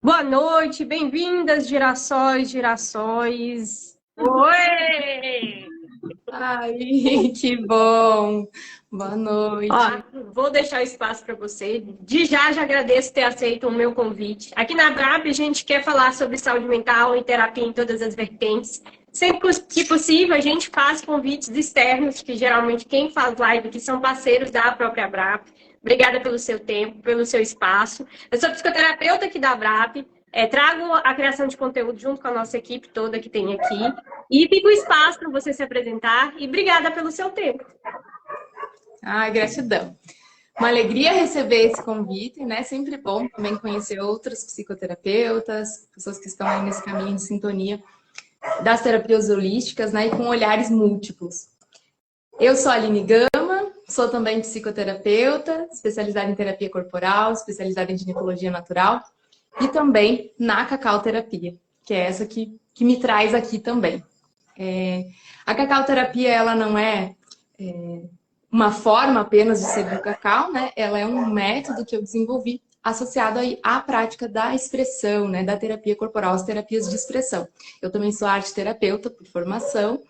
Boa noite, bem-vindas, girassóis, girassóis. Oi! Ai, que bom! Boa noite. Ó, vou deixar o espaço para você. De já agradeço ter aceito o meu convite. Aqui na BRAP a gente quer falar sobre saúde mental e terapia em todas as vertentes. Sempre que possível, a gente faz convites externos, que geralmente quem faz live que são parceiros da própria BRAP. Obrigada pelo seu tempo, pelo seu espaço. Eu sou psicoterapeuta aqui da BRAP. Trago a criação de conteúdo junto com a nossa equipe toda que tem aqui. E fica o espaço para você se apresentar. E obrigada pelo seu tempo. Ai, gratidão. Uma alegria receber esse convite, né? Sempre bom também conhecer outros psicoterapeutas, pessoas que estão aí nesse caminho de sintonia das terapias holísticas, né? E com olhares múltiplos. Eu sou a Aline Gama, sou também psicoterapeuta, especializada em terapia corporal, especializada em ginecologia natural e também na Cacau Terapia, que é essa que me traz aqui também. A Cacau Terapia, ela não é uma forma apenas de ser do cacau, né? Ela é um método que eu desenvolvi associado aí à prática da expressão, né? Da terapia corporal, as terapias de expressão. Eu também sou arte terapeuta por formação,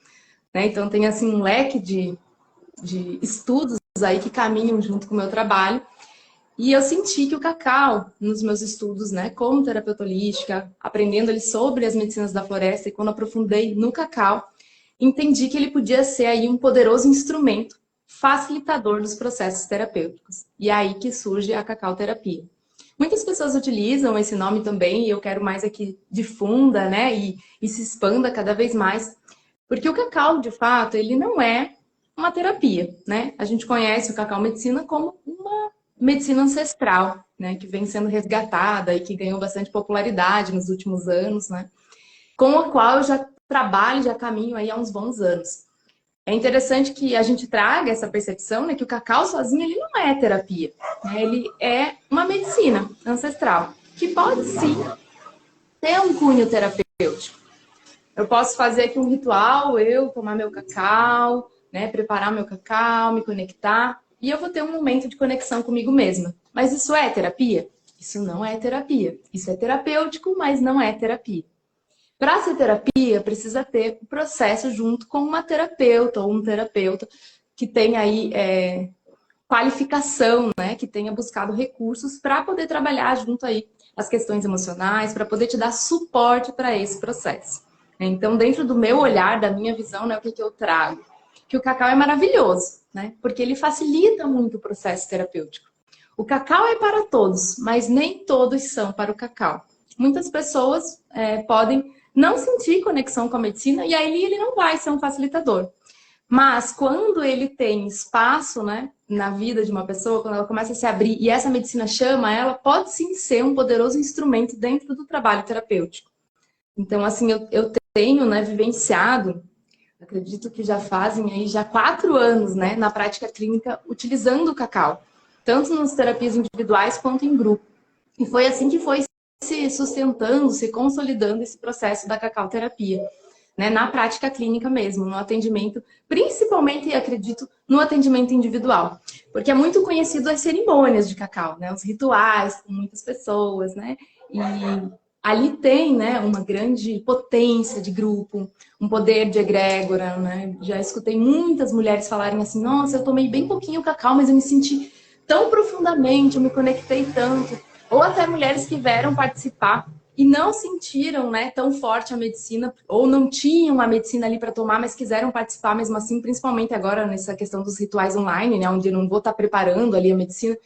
né? Então tem assim um leque de estudos aí que caminham junto com o meu trabalho. E eu senti que o cacau, nos meus estudos, né, como terapeuta holística, aprendendo ali sobre as medicinas da floresta, e quando aprofundei no cacau, entendi que ele podia ser aí um poderoso instrumento facilitador dos processos terapêuticos. E é aí que surge a cacau terapia. Muitas pessoas utilizam esse nome também, e eu quero mais aqui difunda, né, e se expanda cada vez mais, porque o cacau, de fato, ele não é uma terapia, né? A gente conhece o cacau medicina como uma medicina ancestral, né, que vem sendo resgatada e que ganhou bastante popularidade nos últimos anos, né? Com a qual eu já trabalho, já caminho aí há uns bons anos. É interessante que a gente traga essa percepção, né, que o cacau sozinho ele não é terapia, né? Ele é uma medicina ancestral, que pode sim ter um cunho terapêutico. Eu posso fazer aqui um ritual, eu tomar meu cacau, né, preparar meu cacau, me conectar, e eu vou ter um momento de conexão comigo mesma. Mas isso é terapia? Isso não é terapia. Isso é terapêutico, mas não é terapia. Para ser terapia, precisa ter o processo junto com uma terapeuta ou um terapeuta que tenha aí qualificação, né? Que tenha buscado recursos para poder trabalhar junto aí as questões emocionais, para poder te dar suporte para esse processo. Então, dentro do meu olhar, da minha visão, né, o que eu trago? Que o cacau é maravilhoso, né? Porque ele facilita muito o processo terapêutico. O cacau é para todos, mas nem todos são para o cacau. Muitas pessoas podem não sentir conexão com a medicina e aí ele não vai ser um facilitador. Mas quando ele tem espaço, né, na vida de uma pessoa, quando ela começa a se abrir e essa medicina chama ela, pode sim ser um poderoso instrumento dentro do trabalho terapêutico. Então, assim, eu tenho, né, vivenciado, acredito que já fazem aí já 4 anos, né, na prática clínica, utilizando o cacau, tanto nas terapias individuais quanto em grupo. E foi assim que foi se sustentando, se consolidando esse processo da cacau terapia, né, na prática clínica mesmo, no atendimento, principalmente, acredito, no atendimento individual. Porque é muito conhecido as cerimônias de cacau, né, os rituais com muitas pessoas, né, e ali tem, né, uma grande potência de grupo, um poder de egrégora, né, já escutei muitas mulheres falarem assim, nossa, eu tomei bem pouquinho cacau, mas eu me senti tão profundamente, eu me conectei tanto, ou até mulheres que vieram participar e não sentiram, né, tão forte a medicina, ou não tinham a medicina ali para tomar, mas quiseram participar mesmo assim, principalmente agora nessa questão dos rituais online, né, onde eu não vou estar preparando ali a medicina.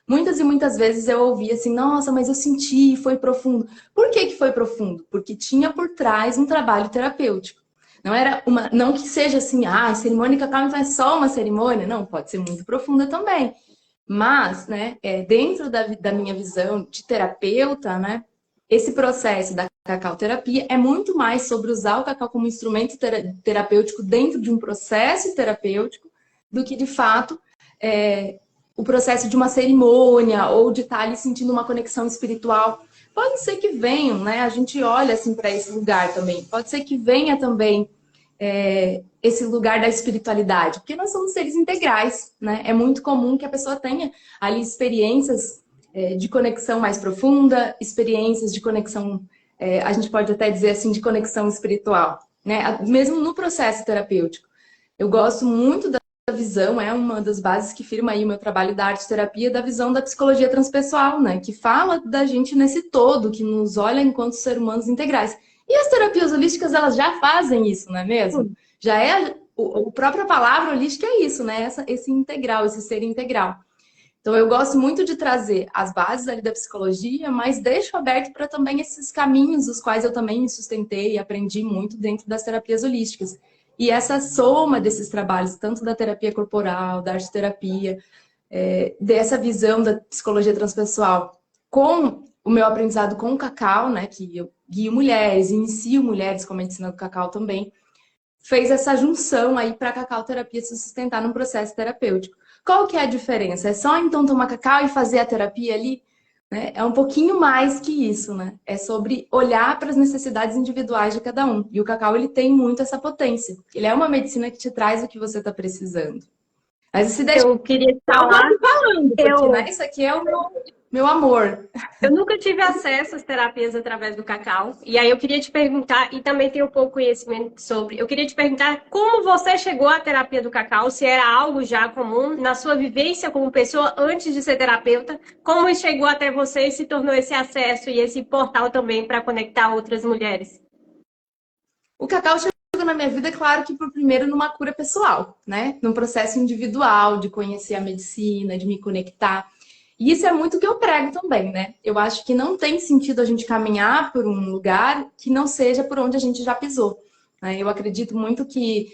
Muitas e muitas vezes eu ouvi assim, nossa, mas eu senti, foi profundo. Por que foi profundo? Porque tinha por trás um trabalho terapêutico. Não era uma, não que seja assim, cerimônia de cacau então é só uma cerimônia. Não, pode ser muito profunda também. Mas, né, dentro da minha visão de terapeuta, né, esse processo da cacau terapia é muito mais sobre usar o cacau como instrumento terapêutico dentro de um processo terapêutico do que, de fato, o processo de uma cerimônia ou de estar ali sentindo uma conexão espiritual. Pode ser que venham, né? A gente olha assim para esse lugar também. Pode ser que venha também esse lugar da espiritualidade, porque nós somos seres integrais, né? É muito comum que a pessoa tenha ali experiências de conexão mais profunda, experiências de conexão, a gente pode até dizer assim, de conexão espiritual, né? Mesmo no processo terapêutico. Eu gosto muito da visão, é uma das bases que firma aí o meu trabalho da arte-terapia, da visão da psicologia transpessoal, né? Que fala da gente nesse todo, que nos olha enquanto seres humanos integrais. E as terapias holísticas, elas já fazem isso, não é mesmo? Já é, a própria palavra holística é isso, né? Esse integral, esse ser integral. Então, eu gosto muito de trazer as bases ali da psicologia, mas deixo aberto para também esses caminhos, os quais eu também me sustentei e aprendi muito dentro das terapias holísticas. E essa soma desses trabalhos, tanto da terapia corporal, da arte-terapia, dessa visão da psicologia transpessoal, com o meu aprendizado com o cacau, né, que eu guio mulheres, inicio mulheres com a medicina do cacau também, fez essa junção aí para a cacau terapia se sustentar num processo terapêutico. Qual que é a diferença? É só então tomar cacau e fazer a terapia ali? Né? É um pouquinho mais que isso, né? É sobre olhar para as necessidades individuais de cada um. E o cacau, ele tem muito essa potência. Ele é uma medicina que te traz o que você está precisando. Mas se deixa Eu queria falar, falando, porque né, isso aqui é o meu amor. Eu nunca tive acesso às terapias através do cacau. E aí eu queria te perguntar, e também tenho pouco conhecimento sobre, eu queria te perguntar como você chegou à terapia do cacau, se era algo já comum na sua vivência como pessoa antes de ser terapeuta, como chegou até você e se tornou esse acesso e esse portal também para conectar outras mulheres. O cacau chegou na minha vida, claro que por primeiro numa cura pessoal, né? Num processo individual de conhecer a medicina, de me conectar. E isso é muito o que eu prego também, né? Eu acho que não tem sentido a gente caminhar por um lugar que não seja por onde a gente já pisou, né? Eu acredito muito que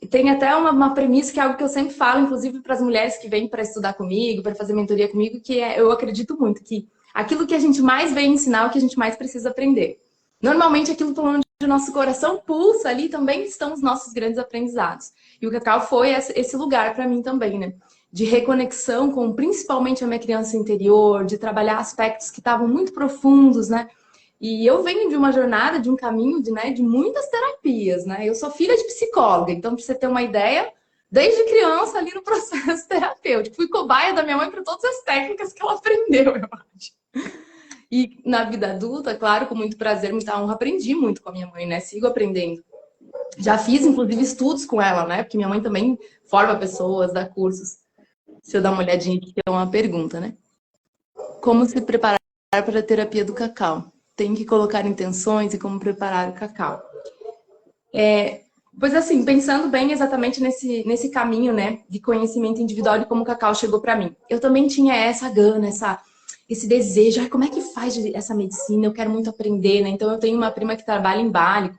tem até uma premissa que é algo que eu sempre falo, inclusive para as mulheres que vêm para estudar comigo, para fazer mentoria comigo, que eu acredito muito que aquilo que a gente mais vem ensinar é o que a gente mais precisa aprender. Normalmente aquilo por onde o nosso coração pulsa ali também estão os nossos grandes aprendizados. E o cacau foi esse lugar para mim também, né? De reconexão com principalmente a minha criança interior, de trabalhar aspectos que estavam muito profundos, né? E eu venho de uma jornada, de um caminho de muitas terapias, né? Eu sou filha de psicóloga, então para você ter uma ideia, desde criança ali no processo terapêutico, fui cobaia da minha mãe para todas as técnicas que ela aprendeu, eu acho. E na vida adulta, claro, com muito prazer, muita honra, aprendi muito com a minha mãe, né? Sigo aprendendo. Já fiz, inclusive, estudos com ela, né? Porque minha mãe também forma pessoas, dá cursos. Se eu dar uma olhadinha aqui, que é uma pergunta, né? Como se preparar para a terapia do cacau? Tem que colocar intenções e como preparar o cacau. Pois assim, pensando bem exatamente nesse caminho, né? De conhecimento individual de como o cacau chegou para mim. Eu também tinha essa gana, esse desejo. Como é que faz essa medicina? Eu quero muito aprender, né? Então eu tenho uma prima que trabalha em Bali,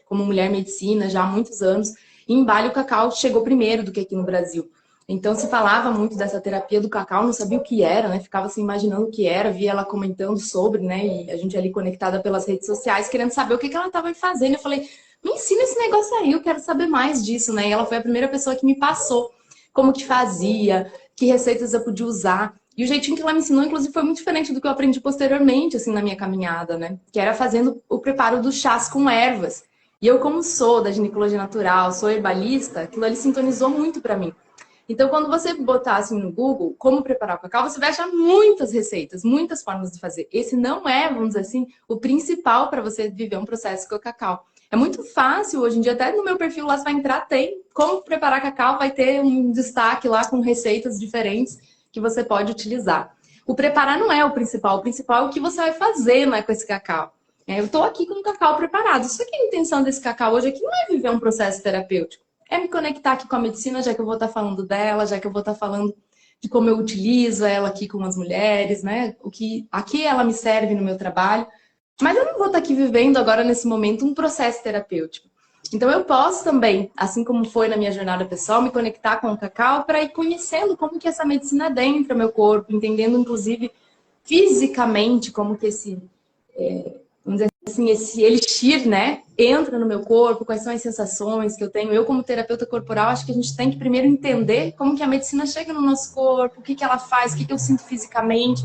como mulher medicina, já há muitos anos. E em Bali o cacau chegou primeiro do que aqui no Brasil. Então se falava muito dessa terapia do cacau, não sabia o que era, né? Ficava se imaginando o que era, via ela comentando sobre, né? E a gente ali conectada pelas redes sociais, querendo saber o que ela estava fazendo. Eu falei, me ensina esse negócio aí, eu quero saber mais disso, né? E ela foi a primeira pessoa que me passou como que fazia, que receitas eu podia usar. E o jeitinho que ela me ensinou, inclusive, foi muito diferente do que eu aprendi posteriormente, assim, na minha caminhada, né? Que era fazendo o preparo dos chás com ervas. E eu, como sou da ginecologia natural, sou herbalista, aquilo ali sintonizou muito para mim. Então, quando você botar assim no Google como preparar o cacau, você vai achar muitas receitas, muitas formas de fazer. Esse não é, vamos dizer assim, o principal para você viver um processo com o cacau. É muito fácil, hoje em dia, até no meu perfil lá você vai entrar, tem como preparar cacau, vai ter um destaque lá com receitas diferentes que você pode utilizar. O preparar não é o principal é o que você vai fazer, né, com esse cacau. Eu estou aqui com o cacau preparado. Só que a intenção desse cacau hoje aqui não é viver um processo terapêutico. É me conectar aqui com a medicina, já que eu vou estar falando dela, já que eu vou estar falando de como eu utilizo ela aqui com as mulheres, né? Aqui ela me serve no meu trabalho. Mas eu não vou estar aqui vivendo agora, nesse momento, um processo terapêutico. Então eu posso também, assim como foi na minha jornada pessoal, me conectar com o cacau para ir conhecendo como que essa medicina adentra meu corpo, entendendo, inclusive, fisicamente, como que vamos dizer assim, esse elixir, né, entra no meu corpo, quais são as sensações que eu tenho. Eu, como terapeuta corporal, acho que a gente tem que primeiro entender como que a medicina chega no nosso corpo, o que que ela faz, o que que eu sinto fisicamente.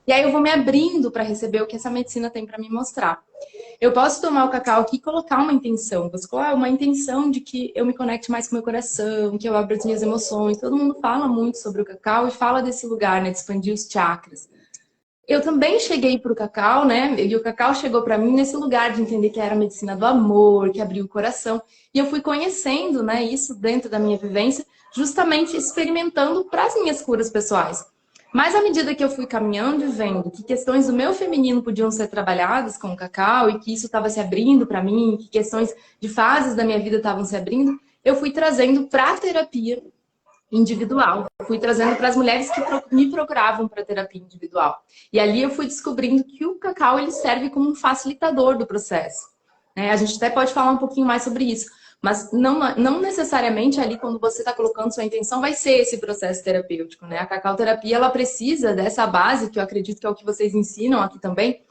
E aí eu vou me abrindo para receber o que essa medicina tem para me mostrar. Eu posso tomar o cacau aqui e colocar uma intenção. Você coloca uma intenção de que eu me conecte mais com o meu coração, que eu abra as minhas emoções. Todo mundo fala muito sobre o cacau e fala desse lugar, né, de expandir os chakras. eu também cheguei para o cacau, né? E o cacau chegou para mim nesse lugar de entender que era a medicina do amor, que abriu o coração. E eu fui conhecendo, né, isso dentro da minha vivência, justamente experimentando para as minhas curas pessoais. Mas à medida que eu fui caminhando e vendo que questões do meu feminino podiam ser trabalhadas com o cacau e que isso estava se abrindo para mim, que questões de fases da minha vida estavam se abrindo, eu fui trazendo para a terapia individual. Fui trazendo para as mulheres que me procuravam para terapia individual. E ali eu fui descobrindo que o cacau ele serve como um facilitador do processo. A gente até pode falar um pouquinho mais sobre isso, mas não necessariamente ali quando você está colocando sua intenção vai ser esse processo terapêutico, né? A cacau terapia ela precisa dessa base, que eu acredito que é o que vocês ensinam aqui também,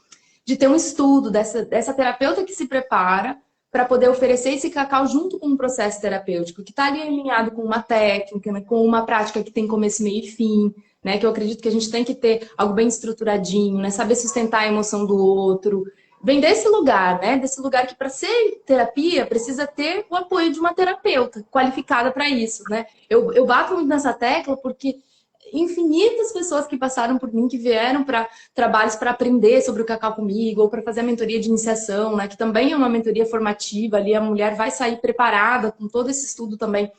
de ter um estudo dessa terapeuta que se prepara para poder oferecer esse cacau junto com um processo terapêutico, que está ali alinhado com uma técnica, né, com uma prática que tem começo, meio e fim, né, que eu acredito que a gente tem que ter algo bem estruturadinho, né, saber sustentar a emoção do outro. Vem desse lugar, né, desse lugar que para ser terapia precisa ter o apoio de uma terapeuta qualificada para isso, né. Eu bato muito nessa tecla porque infinitas pessoas que passaram por mim, que vieram para trabalhos para aprender sobre o cacau comigo, ou para fazer a mentoria de iniciação, né? Que também é uma mentoria formativa, ali a mulher vai sair preparada com todo esse estudo também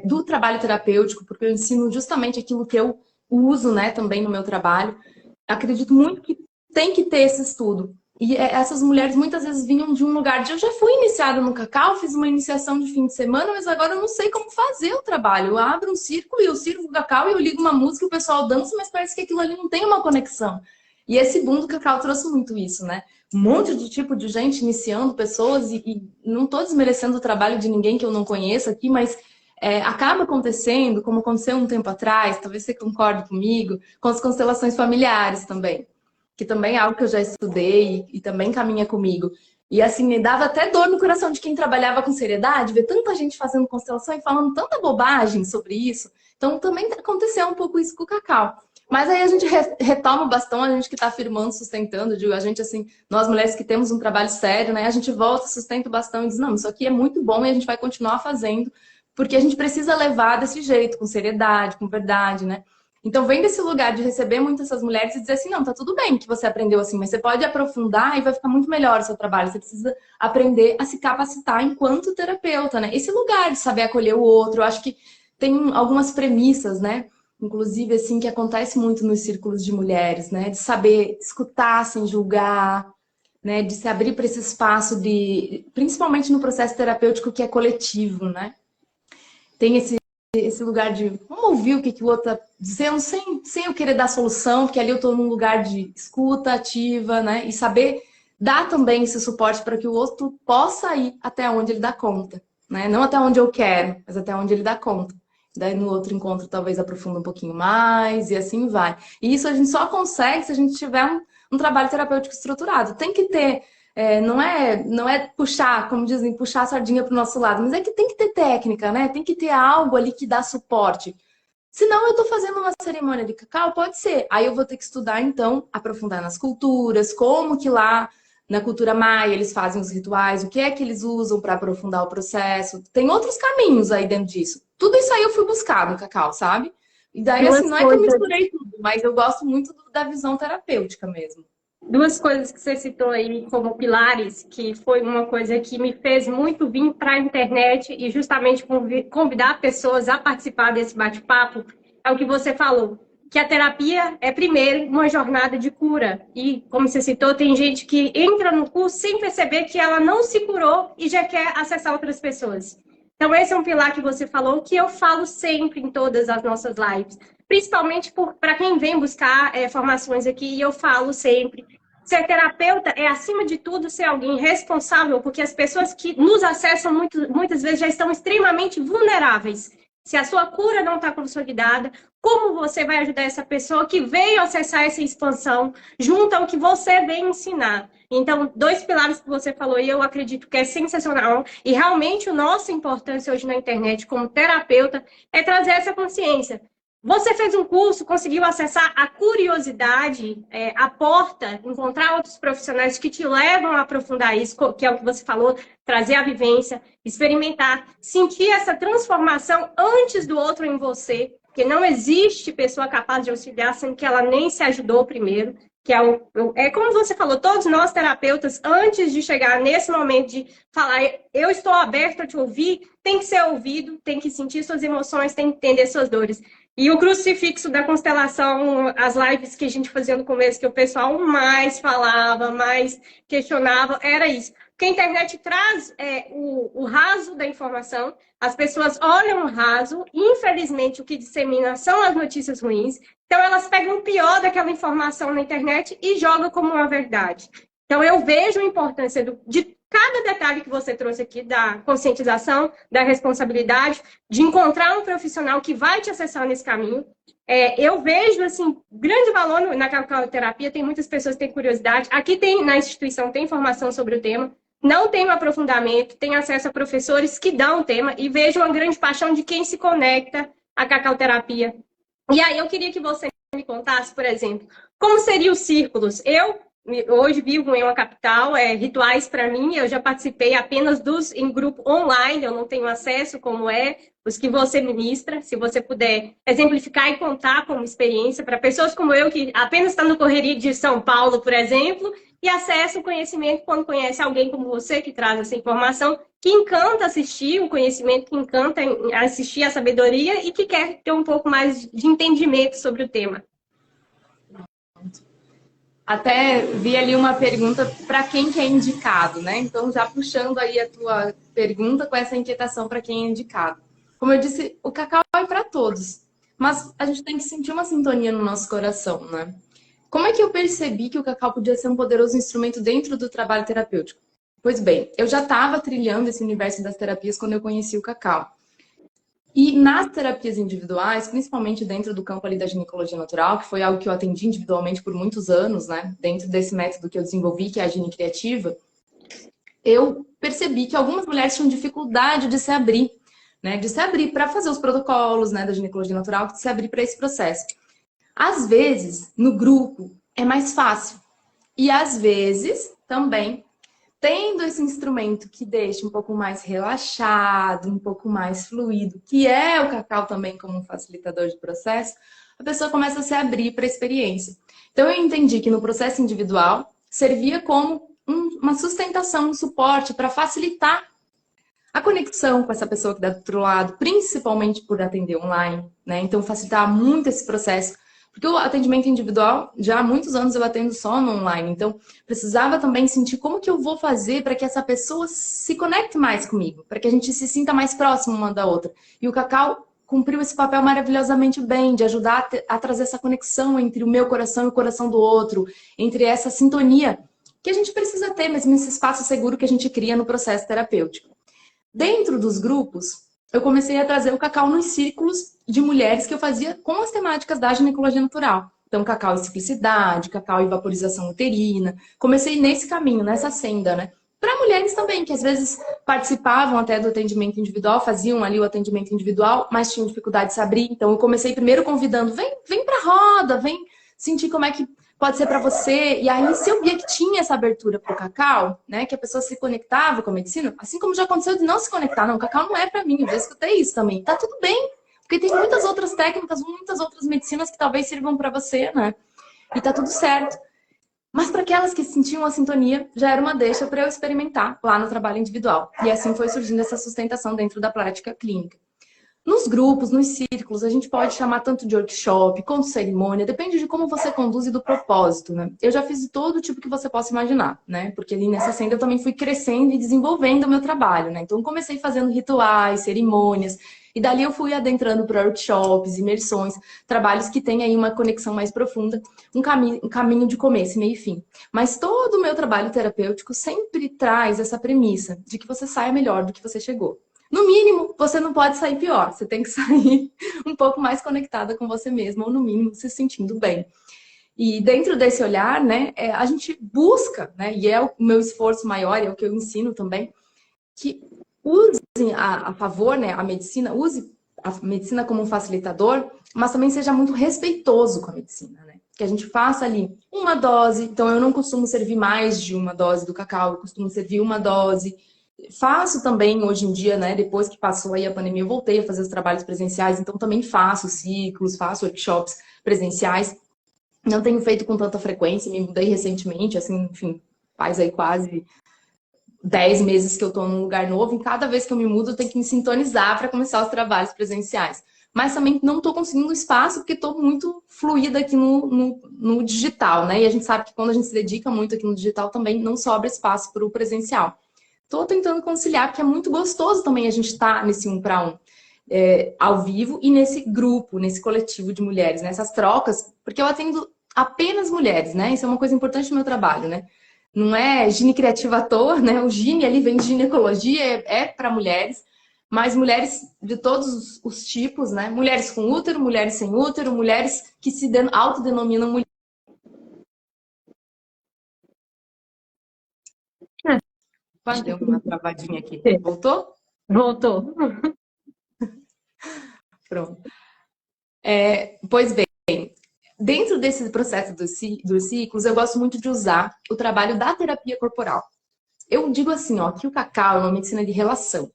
do trabalho terapêutico, porque eu ensino justamente aquilo que eu uso, né, também no meu trabalho. Acredito muito que tem que ter esse estudo. E essas mulheres muitas vezes vinham de um lugar de eu já fui iniciada no cacau, fiz uma iniciação de fim de semana, mas agora eu não sei como fazer o trabalho. Eu abro um círculo e eu sirvo o cacau e eu ligo uma música e o pessoal dança, mas parece que aquilo ali não tem uma conexão. E esse boom do cacau trouxe muito isso, né? Um monte de tipo de gente iniciando pessoas e não estou desmerecendo o trabalho de ninguém que eu não conheço aqui, mas acaba acontecendo, como aconteceu um tempo atrás, talvez você concorde comigo, com as constelações familiares também. Que também é algo que eu já estudei e também caminha comigo. E assim, me dava até dor no coração de quem trabalhava com seriedade, ver tanta gente fazendo constelação e falando tanta bobagem sobre isso. Então também aconteceu um pouco isso com o cacau. Mas aí a gente retoma o bastão, a gente que está afirmando, sustentando, digo, a gente assim, nós mulheres que temos um trabalho sério, né? A gente volta, sustenta o bastão e diz, não, isso aqui é muito bom e a gente vai continuar fazendo, porque a gente precisa levar desse jeito, com seriedade, com verdade, né? Então, vem desse lugar de receber muitas essas mulheres e dizer assim, não, tá tudo bem que você aprendeu assim, mas você pode aprofundar e vai ficar muito melhor o seu trabalho. Você precisa aprender a se capacitar enquanto terapeuta, né? Esse lugar de saber acolher o outro, eu acho que tem algumas premissas, né? Inclusive, assim, que acontece muito nos círculos de mulheres, né? De saber escutar sem julgar, né? De se abrir para esse espaço de... Principalmente no processo terapêutico que é coletivo, né? Tem esse lugar de vamos ouvir o que o outro está dizendo sem eu querer dar solução, porque ali eu estou num lugar de escuta ativa, né? E saber dar também esse suporte para que o outro possa ir até onde ele dá conta, né? Não até onde eu quero, mas até onde ele dá conta. Daí no outro encontro talvez aprofunda um pouquinho mais e assim vai. E isso a gente só consegue se a gente tiver um trabalho terapêutico estruturado. Tem que ter não é puxar, como dizem, puxar a sardinha para o nosso lado, mas é que tem que ter técnica, né? Tem que ter algo ali que dá suporte. Senão eu estou fazendo uma cerimônia de cacau, pode ser. Aí eu vou ter que estudar, então, aprofundar nas culturas, como que lá na cultura maia eles fazem os rituais, o que é que eles usam para aprofundar o processo. Tem outros caminhos aí dentro disso. Tudo isso aí eu fui buscar no cacau, sabe? E daí, assim, não é que eu misturei tudo, mas eu gosto muito da visão terapêutica mesmo. Duas coisas que você citou aí como pilares, que foi uma coisa que me fez muito vir para a internet e justamente convidar pessoas a participar desse bate-papo, é o que você falou, que a terapia é primeiro uma jornada de cura. E, como você citou, tem gente que entra no curso sem perceber que ela não se curou e já quer acessar outras pessoas. Então, esse é um pilar que você falou, que eu falo sempre em todas as nossas lives. Principalmente para quem vem buscar formações aqui, e eu falo sempre, ser terapeuta é, acima de tudo, ser alguém responsável, porque as pessoas que nos acessam muitas vezes já estão extremamente vulneráveis. Se a sua cura não está consolidada, como você vai ajudar essa pessoa que veio acessar essa expansão junto ao que você vem ensinar? Então, dois pilares que você falou e eu acredito que é sensacional. E realmente a nossa importância hoje na internet como terapeuta é trazer essa consciência. Você fez um curso, conseguiu acessar a curiosidade, a porta, encontrar outros profissionais que te levam a aprofundar isso, que é o que você falou, trazer a vivência, experimentar, sentir essa transformação antes do outro em você, porque não existe pessoa capaz de auxiliar sendo que ela nem se ajudou primeiro. que é como você falou, todos nós terapeutas, antes de chegar nesse momento de falar, eu estou aberto a te ouvir, tem que ser ouvido, tem que sentir suas emoções, tem que entender suas dores. E o crucifixo da constelação, as lives que a gente fazia no começo, que o pessoal mais falava, mais questionava, era isso. Porque a internet traz o raso da informação, as pessoas olham o raso, e infelizmente o que dissemina são as notícias ruins, então elas pegam o pior daquela informação na internet e jogam como uma verdade. Então eu vejo a importância de cada detalhe que você trouxe aqui, da conscientização, da responsabilidade, de encontrar um profissional que vai te acessar nesse caminho. Eu vejo, assim, grande valor na cacauterapia, tem muitas pessoas que têm curiosidade. Aqui na instituição tem informação sobre o tema, não tem um aprofundamento, tem acesso a professores que dão o tema e vejo uma grande paixão de quem se conecta à cacauterapia. E aí eu queria que você me contasse, por exemplo, como seriam os círculos. Eu hoje vivo em uma capital, rituais para mim, eu já participei apenas em grupo online, eu não tenho acesso como os que você ministra, se você puder exemplificar e contar como experiência para pessoas como eu, que apenas estão no correria de São Paulo, por exemplo, e acessa o conhecimento quando conhece alguém como você, que traz essa informação, que encanta assistir o conhecimento, que encanta assistir a sabedoria e que quer ter um pouco mais de entendimento sobre o tema. Até vi ali uma pergunta para quem que é indicado, né? Então, já puxando aí a tua pergunta com essa inquietação para quem é indicado. Como eu disse, o cacau é para todos, mas a gente tem que sentir uma sintonia no nosso coração, né? Como é que eu percebi que o cacau podia ser um poderoso instrumento dentro do trabalho terapêutico? Pois bem, eu já estava trilhando esse universo das terapias quando eu conheci o cacau. E nas terapias individuais, principalmente dentro do campo ali da ginecologia natural, que foi algo que eu atendi individualmente por muitos anos, né? Dentro desse método que eu desenvolvi, que é a gine criativa, eu percebi que algumas mulheres tinham dificuldade de se abrir, né? De se abrir para fazer os protocolos, né, da ginecologia natural, de se abrir para esse processo. Às vezes, no grupo, é mais fácil. E às vezes, também, tendo esse instrumento que deixa um pouco mais relaxado, um pouco mais fluido, que é o cacau também como um facilitador de processo, a pessoa começa a se abrir para a experiência. Então eu entendi que no processo individual servia como uma sustentação, um suporte para facilitar a conexão com essa pessoa que está do outro lado, principalmente por atender online, né? Então facilitar muito esse processo. Porque o atendimento individual, já há muitos anos eu atendo só no online, então precisava também sentir como que eu vou fazer para que essa pessoa se conecte mais comigo, para que a gente se sinta mais próximo uma da outra. E o cacau cumpriu esse papel maravilhosamente bem, de ajudar a trazer essa conexão entre o meu coração e o coração do outro, entre essa sintonia que a gente precisa ter mesmo nesse espaço seguro que a gente cria no processo terapêutico. Dentro dos grupos, eu comecei a trazer o cacau nos círculos de mulheres que eu fazia com as temáticas da ginecologia natural. Então, cacau e ciclicidade, cacau e vaporização uterina. Comecei nesse caminho, nessa senda, né? Para mulheres também, que às vezes participavam até do atendimento individual, faziam ali o atendimento individual, mas tinham dificuldade de se abrir. Então, eu comecei primeiro convidando, vem pra roda, vem sentir como é que pode ser para você. E aí, se eu via que tinha essa abertura pro cacau, né, que a pessoa se conectava com a medicina, assim como já aconteceu de não se conectar, não, o cacau não é para mim, eu já escutei isso também. Tá tudo bem, porque tem muitas outras técnicas, muitas outras medicinas que talvez sirvam para você, né? E tá tudo certo. Mas para aquelas que sentiam a sintonia, já era uma deixa para eu experimentar lá no trabalho individual. E assim foi surgindo essa sustentação dentro da prática clínica. Nos grupos, nos círculos, a gente pode chamar tanto de workshop, quanto cerimônia, depende de como você conduz e do propósito, né? Eu já fiz de todo tipo que você possa imaginar, né? Porque ali nessa senda eu também fui crescendo e desenvolvendo o meu trabalho, né? Então comecei fazendo rituais, cerimônias, e dali eu fui adentrando para workshops, imersões, trabalhos que têm aí uma conexão mais profunda, um caminho de começo, meio e fim. Mas todo o meu trabalho terapêutico sempre traz essa premissa de que você saia melhor do que você chegou. No mínimo, você não pode sair pior. Você tem que sair um pouco mais conectada com você mesma, ou no mínimo, se sentindo bem. E dentro desse olhar, né, a gente busca, né, e é o meu esforço maior, é o que eu ensino também, que usem a favor, né, a medicina, use a medicina como um facilitador, mas também seja muito respeitoso com a medicina, né? Que a gente faça ali uma dose. Então, eu não costumo servir mais de uma dose do cacau, eu costumo servir uma dose. Faço também, hoje em dia, né, depois que passou aí a pandemia, eu voltei a fazer os trabalhos presenciais, então também faço ciclos, faço workshops presenciais. Não tenho feito com tanta frequência, me mudei recentemente, assim, enfim, faz aí quase 10 meses que eu estou num lugar novo, e cada vez que eu me mudo, eu tenho que me sintonizar para começar os trabalhos presenciais. Mas também não estou conseguindo espaço porque estou muito fluida aqui no digital, né? E a gente sabe que quando a gente se dedica muito aqui no digital também não sobra espaço para o presencial. Estou tentando conciliar, porque é muito gostoso também a gente estar nesse 1 para 1, ao vivo, e nesse grupo, nesse coletivo de mulheres, nessas trocas, porque eu atendo apenas mulheres, né? Isso é uma coisa importante no meu trabalho, né? Não é gine criativa à toa, né? O gine ali vem de ginecologia, é para mulheres, mas mulheres de todos os tipos, né? Mulheres com útero, mulheres sem útero, mulheres que se autodenominam mulheres. Deu uma travadinha aqui. Voltou? Voltou. Pronto. Pois bem, dentro desse processo dos ciclos, eu gosto muito de usar o trabalho da terapia corporal. Eu digo assim, ó, que o cacau é uma medicina de relação.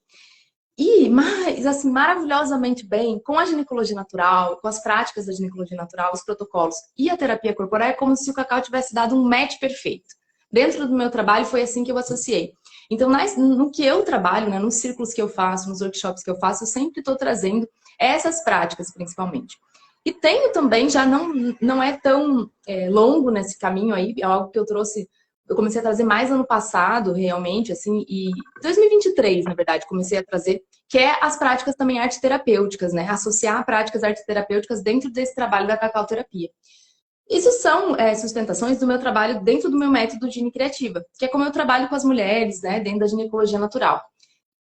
E, mas, assim, maravilhosamente bem, com a ginecologia natural, com as práticas da ginecologia natural, os protocolos e a terapia corporal, é como se o cacau tivesse dado um match perfeito. Dentro do meu trabalho, foi assim que eu associei. Então, no que eu trabalho, né, nos círculos que eu faço, nos workshops que eu faço, eu sempre estou trazendo essas práticas, principalmente. E tenho também, já não é tão longo nesse caminho aí, é algo que eu trouxe, eu comecei a trazer mais ano passado, realmente, assim, e 2023, na verdade, comecei a trazer, que é as práticas também arte-terapêuticas, né? Associar práticas arte-terapêuticas dentro desse trabalho da cacau-terapia. Isso são sustentações do meu trabalho dentro do meu método Gine Criativa, que é como eu trabalho com as mulheres, né, dentro da ginecologia natural.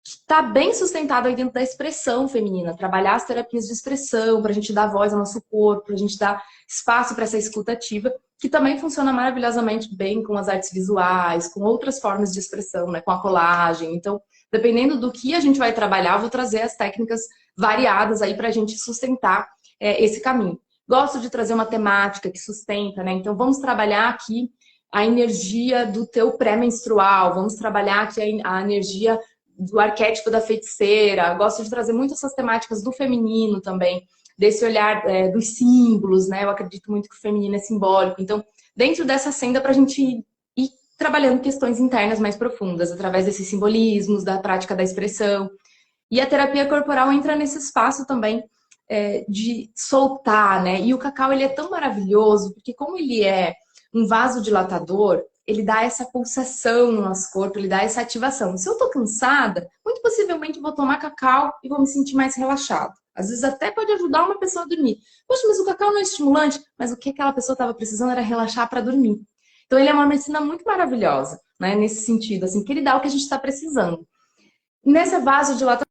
Está bem sustentado aí dentro da expressão feminina, trabalhar as terapias de expressão, para a gente dar voz ao nosso corpo, para a gente dar espaço para essa escuta ativa, que também funciona maravilhosamente bem com as artes visuais, com outras formas de expressão, né, com a colagem. Então, dependendo do que a gente vai trabalhar, eu vou trazer as técnicas variadas aí para a gente sustentar esse caminho. Gosto de trazer uma temática que sustenta, né? Então, vamos trabalhar aqui a energia do teu pré-menstrual, vamos trabalhar aqui a energia do arquétipo da feiticeira. Gosto de trazer muito essas temáticas do feminino também, desse olhar dos símbolos, né? Eu acredito muito que o feminino é simbólico. Então, dentro dessa senda, para a gente ir trabalhando questões internas mais profundas, através desses simbolismos, da prática da expressão. E a terapia corporal entra nesse espaço também de soltar, né? E o cacau, ele é tão maravilhoso, porque como ele é um vasodilatador, ele dá essa pulsação no nosso corpo, ele dá essa ativação. Se eu tô cansada, muito possivelmente vou tomar cacau e vou me sentir mais relaxado. Às vezes até pode ajudar uma pessoa a dormir. Poxa, mas o cacau não é estimulante? Mas o que aquela pessoa estava precisando era relaxar para dormir. Então ele é uma medicina muito maravilhosa, né? Nesse sentido, assim, que ele dá o que a gente está precisando. Nessa vasodilatação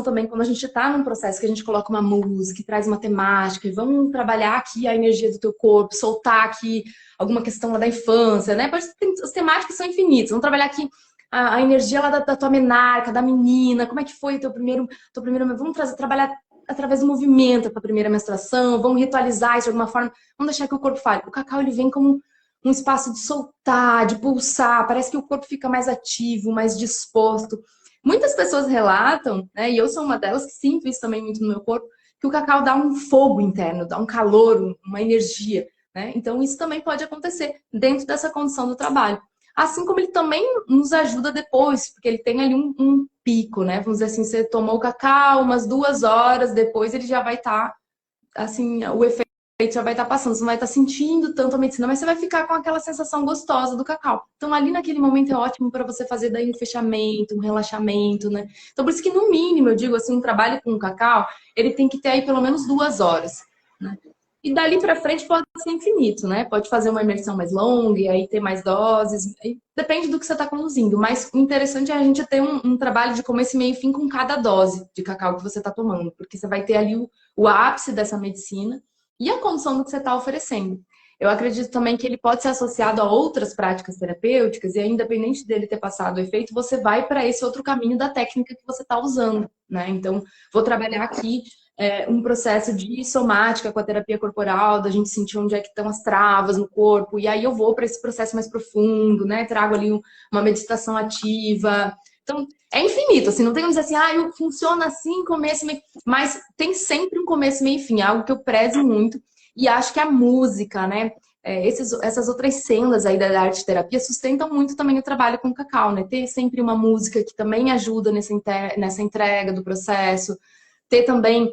também, quando a gente está num processo que a gente coloca uma música, que traz uma temática, e vamos trabalhar aqui a energia do teu corpo, soltar aqui alguma questão lá da infância, né? As temáticas são infinitas. Vamos trabalhar aqui a energia lá da tua menarca, da menina, como é que foi o teu primeiro... Vamos trabalhar através do movimento para a primeira menstruação, vamos ritualizar isso de alguma forma, vamos deixar que o corpo fale. O cacau, ele vem como um espaço de soltar, de pulsar, parece que o corpo fica mais ativo, mais disposto. Muitas pessoas relatam, né, e eu sou uma delas que sinto isso também muito no meu corpo, que o cacau dá um fogo interno, dá um calor, uma energia, né? Então isso também pode acontecer dentro dessa condição do trabalho. Assim como ele também nos ajuda depois, porque ele tem ali um pico, né? Vamos dizer assim, você tomou o cacau, umas 2 horas depois ele já vai estar, assim, o efeito já vai estar passando, você não vai estar sentindo tanto a medicina, mas você vai ficar com aquela sensação gostosa do cacau. Então, ali naquele momento é ótimo para você fazer daí um fechamento, um relaxamento, né? Então, por isso que no mínimo, eu digo assim, um trabalho com o cacau, ele tem que ter aí pelo menos 2 horas, né? E dali para frente pode ser infinito, né? Pode fazer uma imersão mais longa e aí ter mais doses, depende do que você está conduzindo. Mas o interessante é a gente ter um trabalho de começo, meio e fim com cada dose de cacau que você está tomando, porque você vai ter ali o ápice dessa medicina e a condição do que você está oferecendo. Eu acredito também que ele pode ser associado a outras práticas terapêuticas e, independente dele ter passado o efeito, você vai para esse outro caminho da técnica que você está usando, né? Então, vou trabalhar aqui um processo de somática com a terapia corporal, da gente sentir onde é que estão as travas no corpo, e aí eu vou para esse processo mais profundo, né? Trago ali uma meditação ativa. Então, é infinito, assim, não tem como dizer assim, funciona assim, começo, meio... Mas tem sempre um começo, meio e fim, algo que eu prezo muito. E acho que a música, né? essas outras sendas aí da arte terapia sustentam muito também o trabalho com o cacau, né? Ter sempre uma música que também ajuda nessa entrega do processo, ter também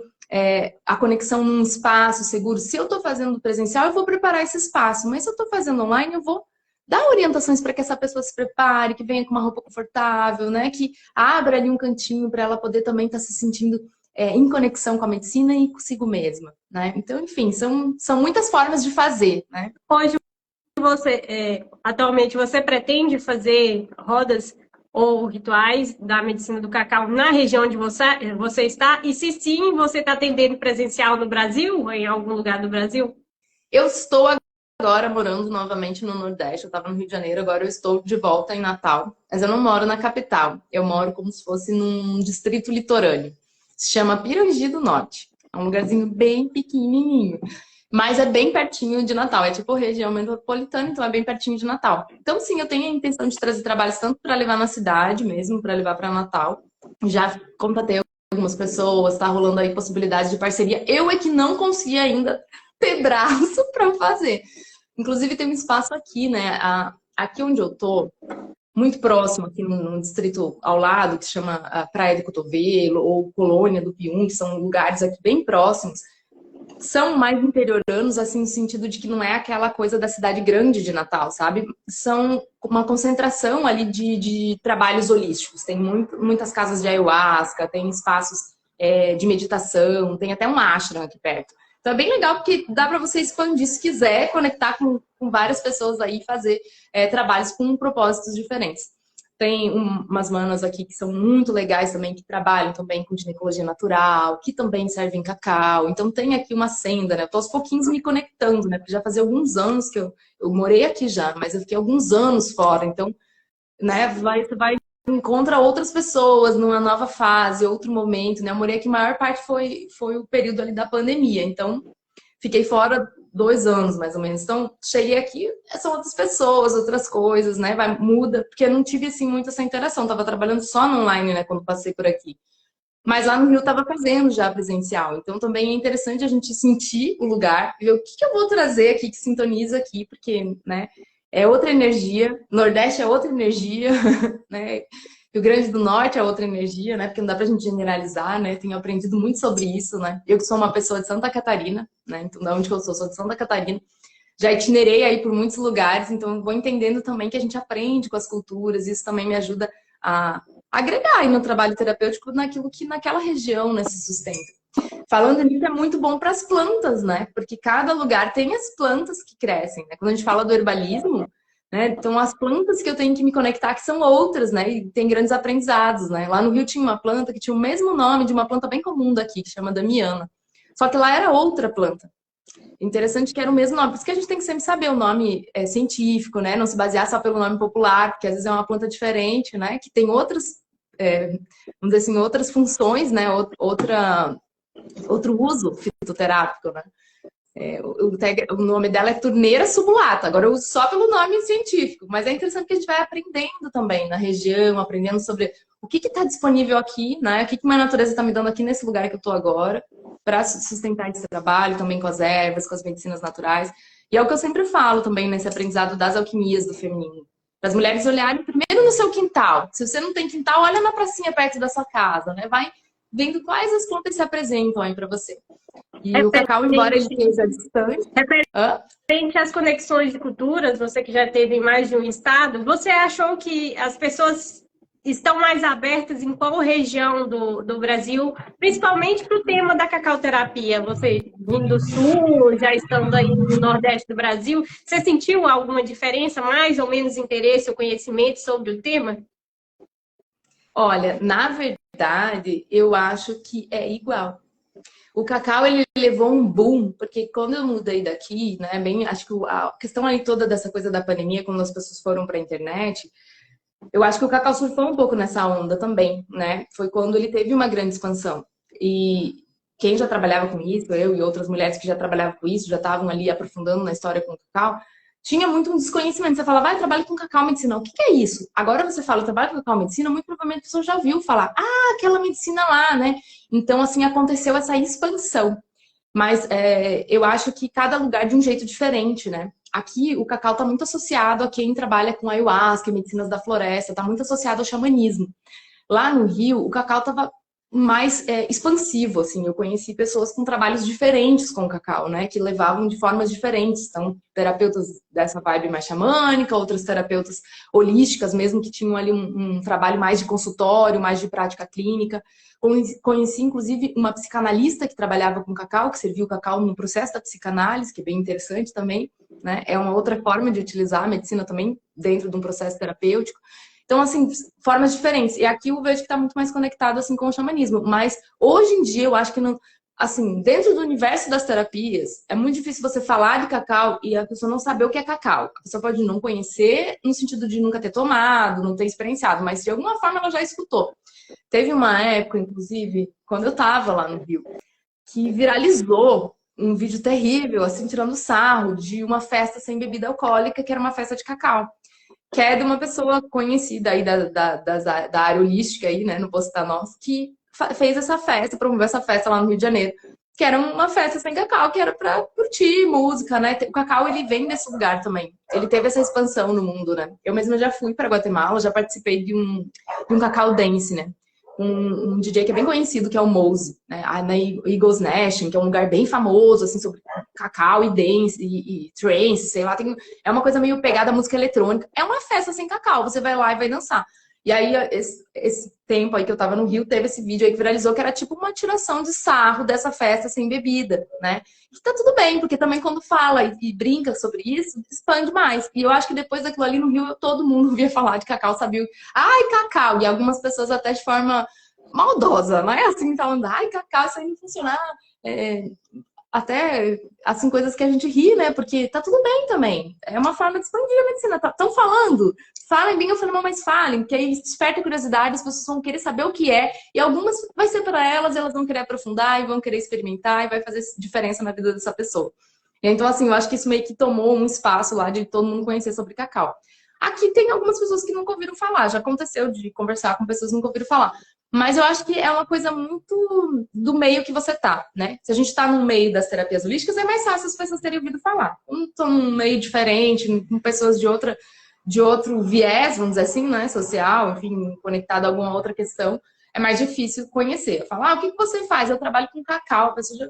a conexão num espaço seguro. Se eu estou fazendo presencial, eu vou preparar esse espaço, mas se eu estou fazendo online, eu vou dar orientações para que essa pessoa se prepare, que venha com uma roupa confortável, né? Que abra ali um cantinho para ela poder também estar se sentindo em conexão com a medicina e consigo mesma, né? Então, enfim, são muitas formas de fazer, né? Hoje, atualmente, você pretende fazer rodas ou rituais da medicina do cacau na região onde você está? E se sim, você está atendendo presencial no Brasil ou em algum lugar do Brasil? Eu estou agora morando novamente no Nordeste. Eu estava no Rio de Janeiro, agora eu estou de volta em Natal. Mas eu não moro na capital. Eu moro como se fosse num distrito litorâneo. Se chama Pirangi do Norte. É um lugarzinho bem pequenininho. Mas é bem pertinho de Natal. É tipo região metropolitana, então é bem pertinho de Natal. Então, sim, eu tenho a intenção de trazer trabalhos tanto para levar na cidade mesmo, para levar para Natal. Já contatei algumas pessoas, está rolando aí possibilidades de parceria. Eu é que não consegui ainda ter braço para fazer. Inclusive, tem um espaço aqui, né? Aqui onde eu tô, muito próximo, aqui no distrito ao lado, que se chama a Praia do Cotovelo ou Colônia do Pium, que são lugares aqui bem próximos, são mais interioranos, assim, no sentido de que não é aquela coisa da cidade grande de Natal, sabe? São uma concentração ali de trabalhos holísticos. Tem muitas casas de ayahuasca, tem espaços de meditação, tem até um ashram aqui perto. Então é bem legal porque dá para você expandir se quiser, conectar com várias pessoas aí e fazer trabalhos com propósitos diferentes. Tem umas manas aqui que são muito legais também, que trabalham também com ginecologia natural, que também servem cacau. Então tem aqui uma senda, né? Eu tô aos pouquinhos me conectando, né? Porque já fazia alguns anos que eu morei aqui já, mas eu fiquei alguns anos fora. Então, né, você vai encontra outras pessoas numa nova fase, outro momento, né? Eu morei aqui, a maior parte foi o período ali da pandemia. Então, fiquei fora 2 anos, mais ou menos. Então, cheguei aqui, são outras pessoas, outras coisas, né? Muda, porque eu não tive, assim, muito essa interação. Tava trabalhando só no online, né, quando passei por aqui. Mas lá no Rio tava fazendo já presencial. Então, também é interessante a gente sentir o lugar, ver o que eu vou trazer aqui, que sintoniza aqui, porque, né, é outra energia. Nordeste é outra energia, né? Rio Grande do Norte é outra energia, né? Porque não dá pra gente generalizar, né? Tenho aprendido muito sobre isso, né? Eu que sou uma pessoa de Santa Catarina, né? Então, da onde que eu sou de Santa Catarina. Já itinerei aí por muitos lugares, então eu vou entendendo também que a gente aprende com as culturas, e isso também me ajuda a agregar aí no trabalho terapêutico naquilo que naquela região, né, se sustenta. Falando nisso, é muito bom para as plantas, né? Porque cada lugar tem as plantas que crescem, né? Quando a gente fala do herbalismo, né? Então, as plantas que eu tenho que me conectar, que são outras, né? E tem grandes aprendizados, né? Lá no Rio tinha uma planta que tinha o mesmo nome de uma planta bem comum daqui, que chama Damiana. Só que lá era outra planta. Interessante que era o mesmo nome. Por isso que a gente tem que sempre saber o nome científico, né? Não se basear só pelo nome popular, porque às vezes é uma planta diferente, né? Que tem outras, vamos dizer assim, outras funções, né? Outro uso fitoterápico, né? O nome dela é Turneira subulata. Agora eu uso só pelo nome científico, mas é interessante que a gente vai aprendendo também na região, aprendendo sobre o que está disponível aqui, né? O que minha natureza está me dando aqui nesse lugar que eu estou agora, para sustentar esse trabalho também com as ervas, com as medicinas naturais. E é o que eu sempre falo também nesse aprendizado das alquimias do feminino. Para as mulheres olharem primeiro no seu quintal. Se você não tem quintal, olha na pracinha perto da sua casa, né? Vai vendo quais as plantas se apresentam aí para você. E o cacau, embora ele esteja distante... Referente às conexões de culturas, você que já esteve em mais de um estado, você achou que as pessoas estão mais abertas em qual região do Brasil, principalmente para o tema da cacauterapia? Você vindo do Sul, já estando aí no Nordeste do Brasil, você sentiu alguma diferença, mais ou menos interesse ou conhecimento sobre o tema? Olha, na verdade, eu acho que é igual. O cacau, ele levou um boom, porque quando eu mudei daqui, né, acho que a questão aí toda dessa coisa da pandemia, quando as pessoas foram para a internet, eu acho que o cacau surfou um pouco nessa onda também, né? Foi quando ele teve uma grande expansão. E quem já trabalhava com isso, eu e outras mulheres que já trabalhavam com isso, já estavam ali aprofundando na história com o cacau, tinha muito um desconhecimento. Você falava, eu trabalho com cacau medicinal. O que é isso? Agora você fala, eu trabalho com cacau medicina, muito provavelmente a pessoa já viu falar, aquela medicina lá, né? Então, assim, aconteceu essa expansão. Mas eu acho que cada lugar de um jeito diferente, né? aqui o cacau está muito associado a quem trabalha com ayahuasca, medicinas da floresta, está muito associado ao xamanismo. Lá no Rio, o cacau estava mais expansivo, assim. Eu conheci pessoas com trabalhos diferentes com o cacau, né? Que levavam de formas diferentes. Então, terapeutas dessa vibe mais xamânica, outras terapeutas holísticas mesmo, que tinham ali um trabalho mais de consultório, mais de prática clínica. Conheci, inclusive, uma psicanalista que trabalhava com cacau, que serviu o cacau no processo da psicanálise, que é bem interessante também, né? É uma outra forma de utilizar a medicina também dentro de um processo terapêutico. Então, assim, formas diferentes. E aqui eu vejo que está muito mais conectado, assim, com o xamanismo. Mas, hoje em dia, eu acho que, não, assim, dentro do universo das terapias, é muito difícil você falar de cacau e a pessoa não saber o que é cacau. A pessoa pode não conhecer, no sentido de nunca ter tomado, não ter experienciado, mas de alguma forma ela já escutou. Teve uma época, inclusive, quando eu estava lá no Rio, que viralizou um vídeo terrível, assim, tirando sarro de uma festa sem bebida alcoólica, que era uma festa de cacau. Que é de uma pessoa conhecida aí da área holística aí, né, no posto da nós, que fez essa festa, promoveu essa festa lá no Rio de Janeiro, que era uma festa sem cacau, que era pra curtir música, né? O cacau, ele vem desse lugar também. Ele teve essa expansão no mundo, né? Eu mesma já fui para Guatemala, já participei de um cacau dance, né? Um DJ que é bem conhecido, que é o Mose, né? Na Eagles Nation, que é um lugar bem famoso, assim, sobre cacau e dance e trance, sei lá. É uma coisa meio pegada música eletrônica. É uma festa sem cacau, você vai lá e vai dançar. E aí, esse tempo aí que eu tava no Rio, teve esse vídeo aí que viralizou, que era tipo uma tiração de sarro dessa festa sem bebida, né? E tá tudo bem, porque também quando fala e brinca sobre isso, expande mais. E eu acho que depois daquilo ali no Rio, todo mundo via falar de cacau, sabia? Ai, cacau! E algumas pessoas até de forma maldosa, não é assim, falando, ai, cacau, isso aí não funciona. Até, assim, coisas que a gente ri, né? Porque tá tudo bem também. É uma forma de expandir a medicina. Estão falando. Falem bem ou falem mal, mas falem. Que aí desperta curiosidade, as pessoas vão querer saber o que é. E algumas vai ser para elas, elas vão querer aprofundar e vão querer experimentar e vai fazer diferença na vida dessa pessoa. Então, assim, eu acho que isso meio que tomou um espaço lá de todo mundo conhecer sobre cacau. Aqui tem algumas pessoas que nunca ouviram falar. Já aconteceu de conversar com pessoas que nunca ouviram falar. Mas eu acho que é uma coisa muito do meio que você tá, né? Se a gente tá no meio das terapias holísticas, é mais fácil as pessoas terem ouvido falar. Quando estão num meio diferente, com pessoas de outro viés, vamos dizer assim, né? Social, enfim, conectado a alguma outra questão, é mais difícil conhecer. Falar, o que você faz? Eu trabalho com cacau. A pessoa já...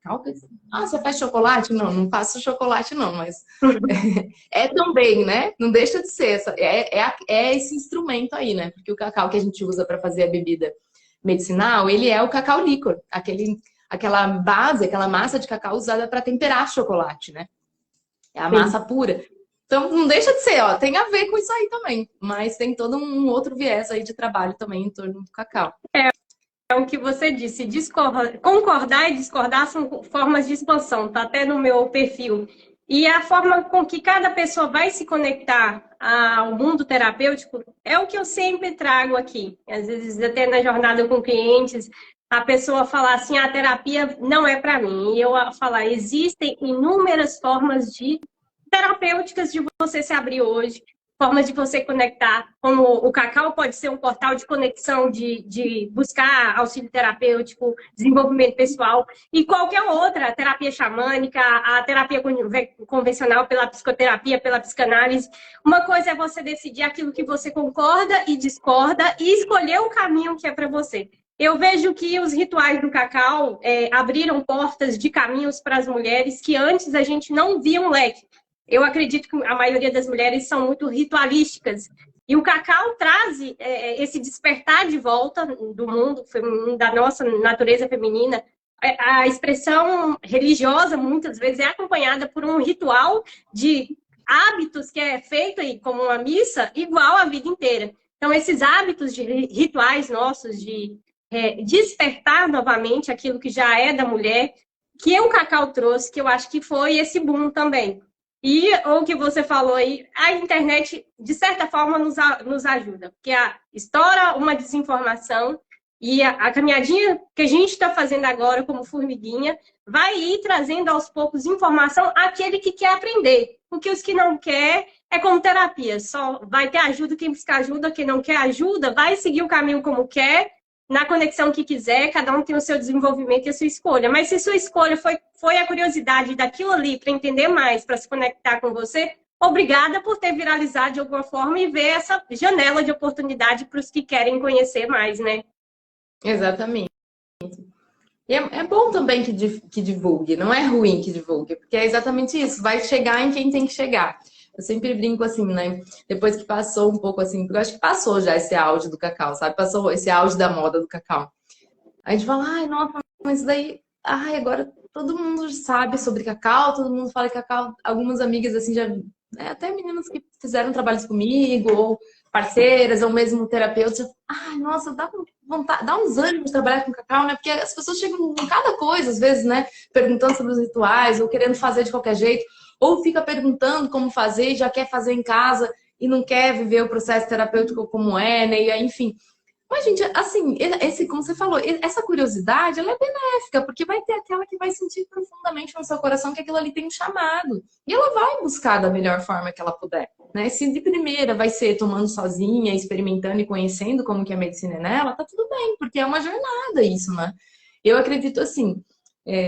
Cacau? Ah, você faz chocolate? Não, não faço chocolate, não, mas é também, né? Não deixa de ser. É esse instrumento aí, né? Porque o cacau que a gente usa para fazer a bebida medicinal, ele é o cacau líquor, aquela base, aquela massa de cacau usada para temperar chocolate, né? É a massa pura. Então, não deixa de ser, ó, tem a ver com isso aí também, mas tem todo um outro viés aí de trabalho também em torno do cacau. É o que você disse, concordar e discordar são formas de expansão, tá até no meu perfil. E a forma com que cada pessoa vai se conectar ao mundo terapêutico é o que eu sempre trago aqui. Às vezes, até na jornada com clientes, a pessoa fala assim, a terapia não é para mim. E eu falar, existem inúmeras formas terapêuticas de você se abrir hoje, formas de você conectar, como o cacau pode ser um portal de conexão, de buscar auxílio terapêutico, desenvolvimento pessoal, e qualquer outra, a terapia xamânica, a terapia convencional pela psicoterapia, pela psicanálise. Uma coisa é você decidir aquilo que você concorda e discorda e escolher o caminho que é para você. Eu vejo que os rituais do cacau abriram portas de caminhos para as mulheres que antes a gente não via um leque. Eu acredito que a maioria das mulheres são muito ritualísticas. E o cacau traz esse despertar de volta do mundo, da nossa natureza feminina. A expressão religiosa, muitas vezes, é acompanhada por um ritual de hábitos que é feito aí, como uma missa, igual a vida inteira. Então, esses hábitos de rituais nossos, de despertar novamente aquilo que já é da mulher, que o cacau trouxe, que eu acho que foi esse boom também. E o que você falou aí, a internet, de certa forma, nos ajuda. Porque estoura uma desinformação e a caminhadinha que a gente está fazendo agora como formiguinha vai ir trazendo aos poucos informação àquele que quer aprender. Porque os que não quer é como terapia. Só vai ter ajuda quem busca ajuda, quem não quer ajuda vai seguir o caminho como quer na conexão que quiser, cada um tem o seu desenvolvimento e a sua escolha. Mas se sua escolha foi a curiosidade daquilo ali para entender mais, para se conectar com você, obrigada por ter viralizado de alguma forma e ver essa janela de oportunidade para os que querem conhecer mais, né? Exatamente. E é bom também que divulgue, não é ruim que divulgue, porque é exatamente isso, vai chegar em quem tem que chegar. Eu sempre brinco assim, né? Depois que passou um pouco assim, porque eu acho que passou já esse auge do cacau, sabe? Passou esse auge da moda do cacau. A gente fala, ai, nossa, mas daí, ai, agora todo mundo sabe sobre cacau, todo mundo fala de cacau. Algumas amigas, assim, já, né, até meninas que fizeram trabalhos comigo, ou parceiras, ou mesmo terapeutas, ai, nossa, dá vontade, dá uns ânimos de trabalhar com cacau, né? Porque as pessoas chegam com cada coisa, às vezes, né? Perguntando sobre os rituais, ou querendo fazer de qualquer jeito, ou fica perguntando como fazer, já quer fazer em casa e não quer viver o processo terapêutico como é, né? E aí, enfim. Mas, gente, assim, como você falou, essa curiosidade, ela é benéfica, porque vai ter aquela que vai sentir profundamente no seu coração que aquilo ali tem um chamado. E ela vai buscar da melhor forma que ela puder, né? Se de primeira vai ser tomando sozinha, experimentando e conhecendo como que a medicina é nela, tá tudo bem, porque é uma jornada isso, né? Eu acredito assim,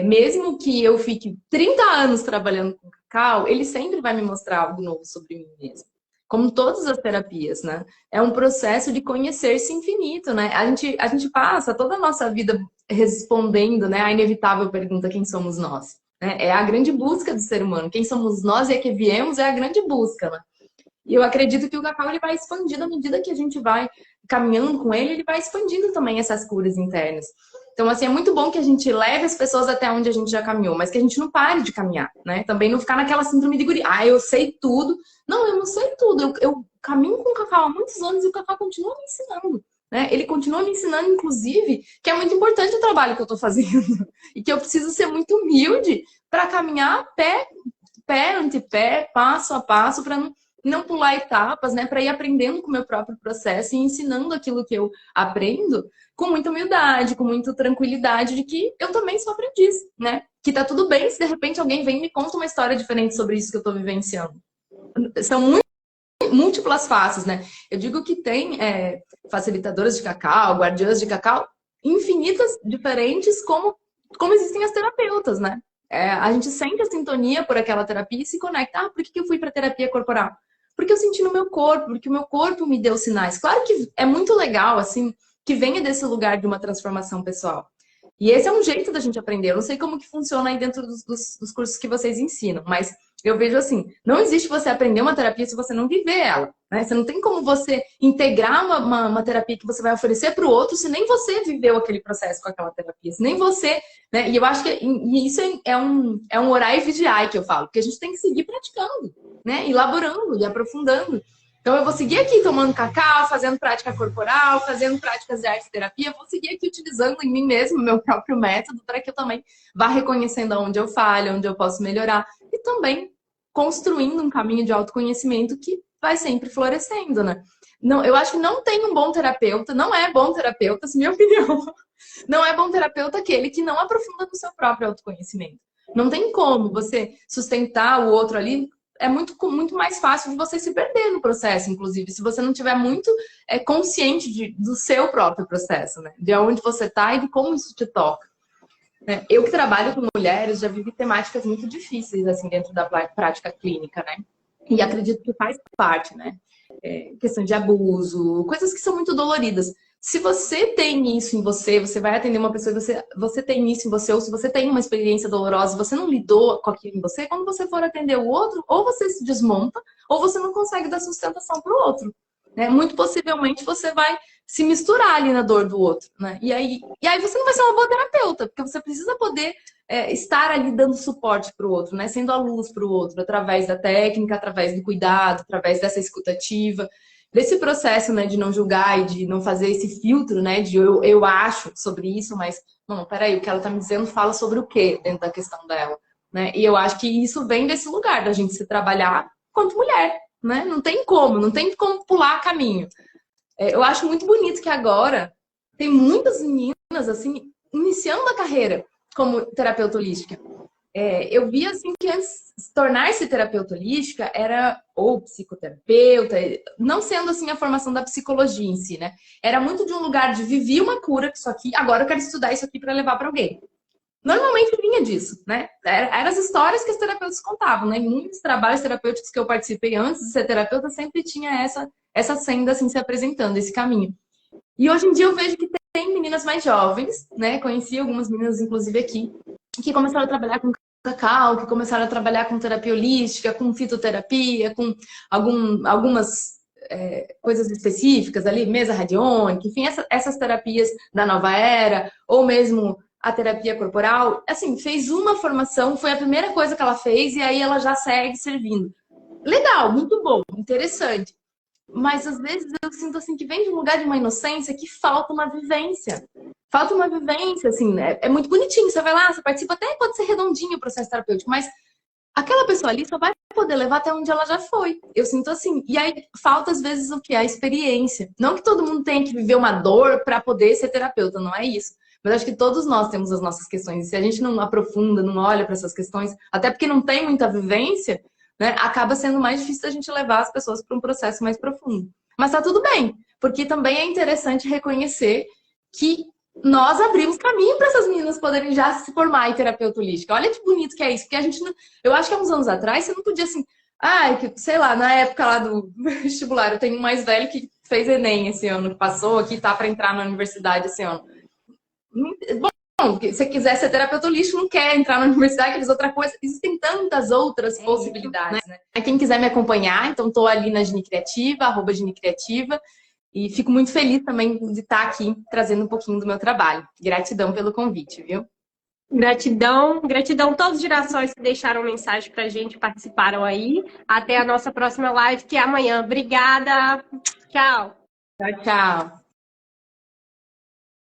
mesmo que eu fique 30 anos trabalhando com cacau, ele sempre vai me mostrar algo novo sobre mim mesma. Como todas as terapias, né? É um processo de conhecer-se infinito, né? A gente passa toda a nossa vida respondendo, né, a inevitável pergunta: quem somos nós? Né? É a grande busca do ser humano. Quem somos nós e a que viemos é a grande busca, né? E eu acredito que o cacau ele vai expandindo à medida que a gente vai caminhando com ele, ele vai expandindo também essas curas internas. Então, assim, é muito bom que a gente leve as pessoas até onde a gente já caminhou, mas que a gente não pare de caminhar, né? Também não ficar naquela síndrome de guri. Ah, eu sei tudo. Não, eu não sei tudo. Eu caminho com o cacau há muitos anos e o cacau continua me ensinando, né? Ele continua me ensinando, inclusive, que é muito importante o trabalho que eu tô fazendo. E que eu preciso ser muito humilde para caminhar pé ante pé, passo a passo, para não pular etapas, né? Para ir aprendendo com o meu próprio processo e ensinando aquilo que eu aprendo com muita humildade, com muita tranquilidade de que eu também sou aprendiz, né? Que tá tudo bem se de repente alguém vem e me conta uma história diferente sobre isso que eu tô vivenciando. São múltiplas faces, né? Eu digo que tem facilitadoras de cacau, guardiãs de cacau, infinitas, diferentes, como existem as terapeutas, né? A gente sente a sintonia por aquela terapia e se conecta. Ah, por que eu fui para terapia corporal? Porque eu senti no meu corpo, porque o meu corpo me deu sinais. Claro que é muito legal, assim, que venha desse lugar de uma transformação pessoal. E esse é um jeito da gente aprender. Eu não sei como que funciona aí dentro dos cursos que vocês ensinam, mas eu vejo assim, não existe você aprender uma terapia se você não viver ela, né? Você não tem como você integrar uma terapia que você vai oferecer para o outro se nem você viveu aquele processo com aquela terapia, se nem você, né? E eu acho que isso é um orar e vigiar que eu falo, porque a gente tem que seguir praticando, né? Elaborando e aprofundando. Então, eu vou seguir aqui tomando cacau, fazendo prática corporal, fazendo práticas de arte-terapia, vou seguir aqui utilizando em mim mesmo o meu próprio método para que eu também vá reconhecendo onde eu falho, onde eu posso melhorar e também construindo um caminho de autoconhecimento que vai sempre florescendo, né? Não, eu acho que não tem um bom terapeuta, não é bom terapeuta, essa é a minha opinião. Não é bom terapeuta aquele que não aprofunda no seu próprio autoconhecimento. Não tem como você sustentar o outro ali. É muito mais fácil de você se perder no processo, inclusive, se você não tiver muito consciente do seu próprio processo, né? De onde você está e de como isso te toca. Eu que trabalho com mulheres já vivi temáticas muito difíceis, assim, dentro da prática clínica, né? E acredito que faz parte, né? Questão de abuso, coisas que são muito doloridas. Se você tem isso em você, você vai atender uma pessoa e você tem isso em você, ou se você tem uma experiência dolorosa e você não lidou com aquilo em você, quando você for atender o outro, ou você se desmonta, ou você não consegue dar sustentação para o outro. Né? Muito possivelmente você vai se misturar ali na dor do outro. Né? E aí você não vai ser uma boa terapeuta, porque você precisa poder estar ali dando suporte para o outro, né? Sendo a luz para o outro, através da técnica, através do cuidado, através dessa escutativa. Desse processo, né, de não julgar e de não fazer esse filtro, né, de eu acho sobre isso, mas, não, peraí, o que ela tá me dizendo fala sobre o quê dentro da questão dela, né? E eu acho que isso vem desse lugar, da gente se trabalhar quanto mulher, né? Não tem como pular caminho. Eu acho muito bonito que agora tem muitas meninas, assim, iniciando a carreira como terapeuta holística. Eu vi assim que antes tornar-se terapeuta holística era ou psicoterapeuta, não sendo assim a formação da psicologia em si, né? Era muito de um lugar de vivi uma cura que isso aqui, agora eu quero estudar isso aqui para levar para alguém. Normalmente vinha disso, né? Eram as histórias que os terapeutas contavam, né? Em muitos trabalhos terapêuticos que eu participei antes de ser terapeuta sempre tinha essa senda assim se apresentando, esse caminho. E hoje em dia eu vejo que tem meninas mais jovens, né? Conheci algumas meninas, inclusive aqui, que começaram a trabalhar com cacau, que começaram a trabalhar com terapia holística, com fitoterapia, com algumas coisas específicas ali, mesa radiônica, enfim, essas terapias da nova era, ou mesmo a terapia corporal. Assim, fez uma formação, foi a primeira coisa que ela fez e aí ela já segue servindo. Legal, muito bom, interessante. Mas às vezes eu sinto assim que vem de um lugar de uma inocência que falta uma vivência. Falta uma vivência, assim, né? É muito bonitinho. Você vai lá, você participa, até pode ser redondinho o processo terapêutico, mas aquela pessoa ali só vai poder levar até onde ela já foi. Eu sinto assim. E aí falta às vezes o que? A experiência. Não que todo mundo tenha que viver uma dor para poder ser terapeuta, não é isso. Mas acho que todos nós temos as nossas questões. E se a gente não aprofunda, não olha para essas questões, até porque não tem muita vivência, né, acaba sendo mais difícil a gente levar as pessoas para um processo mais profundo. Mas tá tudo bem, porque também é interessante reconhecer que nós abrimos caminho para essas meninas poderem já se formar em terapeuta holística. Olha que bonito que é isso, porque a gente não... Eu acho que há uns anos atrás você não podia assim, sei lá, na época lá do vestibular, eu tenho um mais velho que fez Enem esse ano, que passou, que tá para entrar na universidade esse ano. Bom, se você quiser ser terapeuta holístico, não quer entrar na universidade, quer fazer outra coisa. Existem tantas outras possibilidades, né? Quem quiser me acompanhar, então estou ali na Gini Criativa, @GiniCriativa, e fico muito feliz também de estar aqui trazendo um pouquinho do meu trabalho. Gratidão pelo convite, viu? Gratidão, gratidão a todas as gerações que deixaram mensagem pra gente, participaram aí. Até a nossa próxima live, que é amanhã. Obrigada. Tchau. Tchau, tchau.